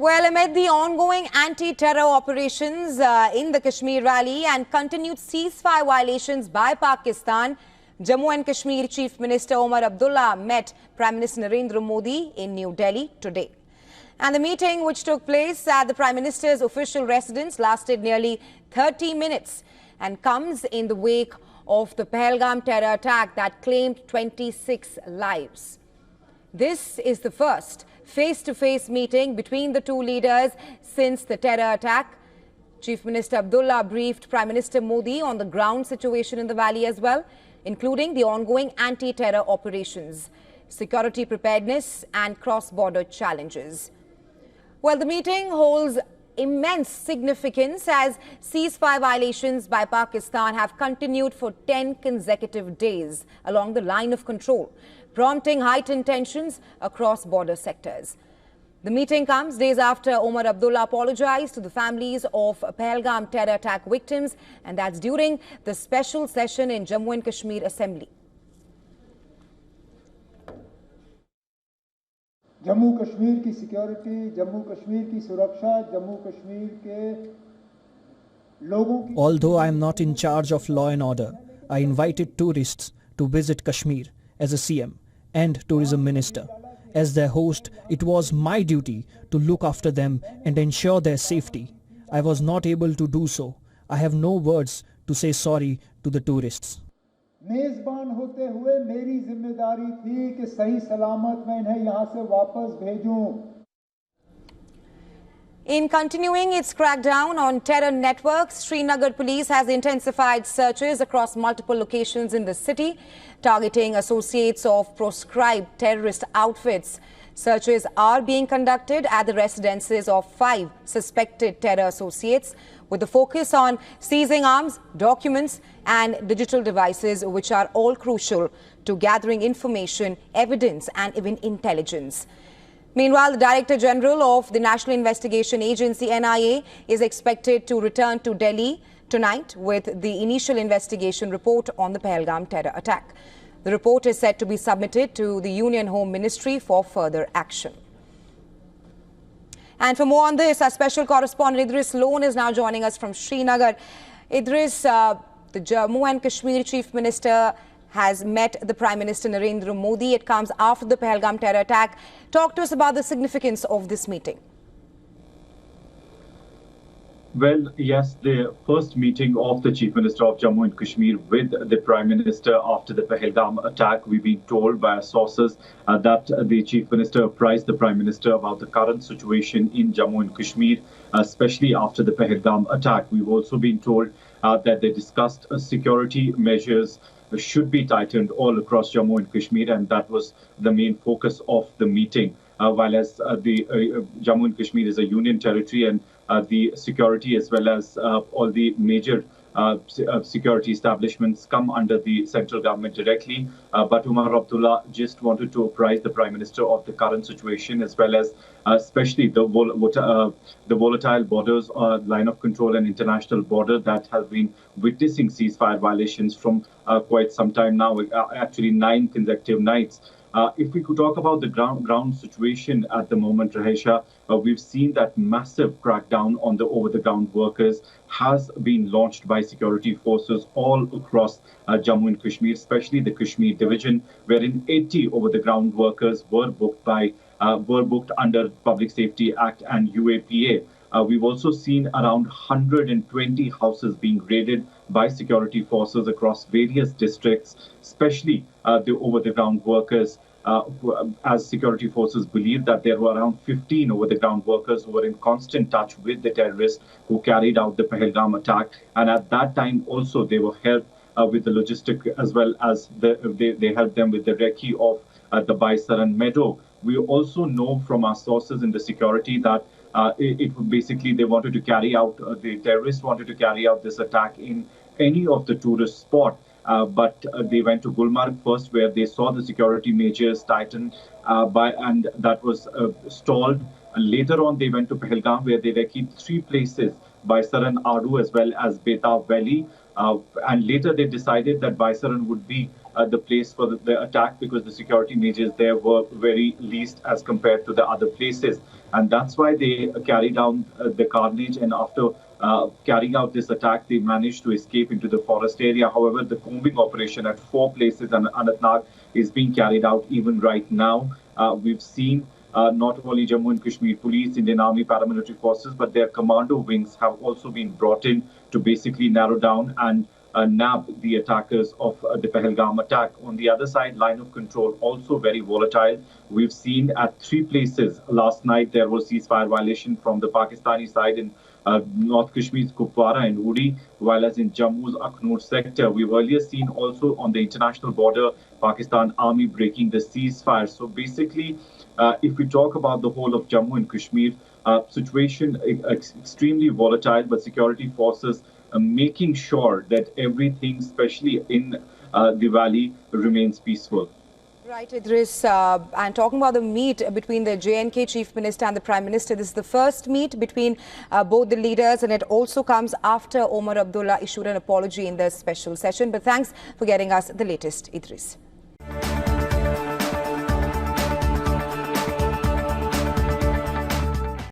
Well, amid the ongoing anti-terror operations in the Kashmir rally and continued ceasefire violations by Pakistan, Jammu and Kashmir Chief Minister Omar Abdullah met Prime Minister Narendra Modi in New Delhi today. And the meeting, which took place at the Prime Minister's official residence, lasted nearly 30 minutes and comes in the wake of the Pahalgam terror attack that claimed 26 lives. This is the first face-to-face meeting between the two leaders since the terror attack. Chief Minister Abdullah briefed Prime Minister Modi on the ground situation in the valley as well, including the ongoing anti-terror operations, security preparedness and cross-border challenges. Well, the meeting holds immense significance as ceasefire violations by Pakistan have continued for 10 consecutive days along the line of control, prompting heightened tensions across border sectors. The meeting comes days after Omar Abdullah apologized to the families of Pahalgam terror attack victims, and that's during the special session in Jammu and Kashmir Assembly. Jammu Kashmir की security, Jammu Kashmir की सुरक्षा, जम्मू कश्मीर के लोगों की Although I am not in charge of law and order, I invited tourists to visit Kashmir as a CM and tourism minister. As their host, it was my duty to look after them and ensure their safety. I was not able to do so. I have no words to say sorry to the tourists. मेजबान होते हुए मेरी जिम्मेदारी थी कि सही सलामत मैं इन्हें यहां से वापस भेजूं. In continuing its crackdown on terror networks, Srinagar police has intensified searches across multiple locations in the city, targeting associates of proscribed terrorist outfits. Searches are being conducted at the residences of 5 suspected terror associates, with the focus on seizing arms, documents and digital devices, which are all crucial to gathering information, evidence and even intelligence. Meanwhile, the Director General of the National Investigation Agency, NIA, is expected to return to Delhi tonight with the initial investigation report on the Pahalgam terror attack. The report is set to be submitted to the Union Home Ministry for further action. And for more on this, our special correspondent Idris Lone is now joining us from Srinagar. Idris, the Jammu and Kashmir Chief Minister has met the Prime Minister Narendra Modi. It comes after the Pahalgam terror attack. Talk to us about the significance of this meeting. Well, yes, the first meeting of the Chief Minister of Jammu and Kashmir with the Prime Minister after the Pahalgam attack. We've been told by our sources that the Chief Minister apprised the Prime Minister about the current situation in Jammu and Kashmir, especially after the Pahalgam attack. We've also been told that they discussed security measures should be tightened all across Jammu and Kashmir, and that was the main focus of the meeting. While as the Jammu and Kashmir is a union territory, and the security as well as all the major security establishments come under the central government directly. But Omar Abdullah just wanted to apprise the Prime Minister of the current situation, as well as especially the volatile borders, line of control and international border that have been witnessing ceasefire violations from quite some time now, actually 9 consecutive nights. If we could talk about the ground situation at the moment, Rahesha, we've seen that massive crackdown on the over-the-ground workers has been launched by security forces all across Jammu and Kashmir, especially the Kashmir division, wherein 80 over-the-ground workers were booked under Public Safety Act and UAPA. We've also seen around 120 houses being raided by security forces across various districts, especially the over-the-ground workers, as security forces believe that there were around 15 over-the-ground workers who were in constant touch with the terrorists who carried out the Pahalgam attack. And at that time also they were helped with the logistic, as well as they helped them with the recce of the Baisaran meadow. We also know from our sources in the security that they wanted to carry out, the terrorists wanted to carry out this attack in any of the tourist spots. But they went to Gulmarg first, where they saw the security measures tightened and that was stalled. And later on, they went to Pahalgam, where they recce'd 3 places, Baisaran, Adu, as well as Beta Valley. And later they decided that Baisaran would be the place for the attack, because the security measures there were very least as compared to the other places. And that's why they carried down the carnage, and after carrying out this attack, they managed to escape into the forest area. However, the combing operation at 4 places in Anantnag is being carried out even right now. We've seen not only Jammu and Kashmir Police, Indian Army, paramilitary forces, but their commando wings have also been brought in to basically narrow down and nab the attackers of the Pahalgam attack. On the other side, line of control also very volatile. We've seen at 3 places last night there was ceasefire violation from the Pakistani side in North Kashmir's Kupwara and Uri, while as in Jammu's Akhnoor sector. We've earlier seen also on the international border Pakistan Army breaking the ceasefire. So basically, if we talk about the whole of Jammu and Kashmir, situation extremely volatile, but security forces making sure that everything, especially in the valley, remains peaceful. Right, Idris. And talking about the meet between the J&K Chief Minister and the Prime Minister, this is the first meet between both the leaders, and it also comes after Omar Abdullah issued an apology in the special session. But thanks for getting us the latest, Idris.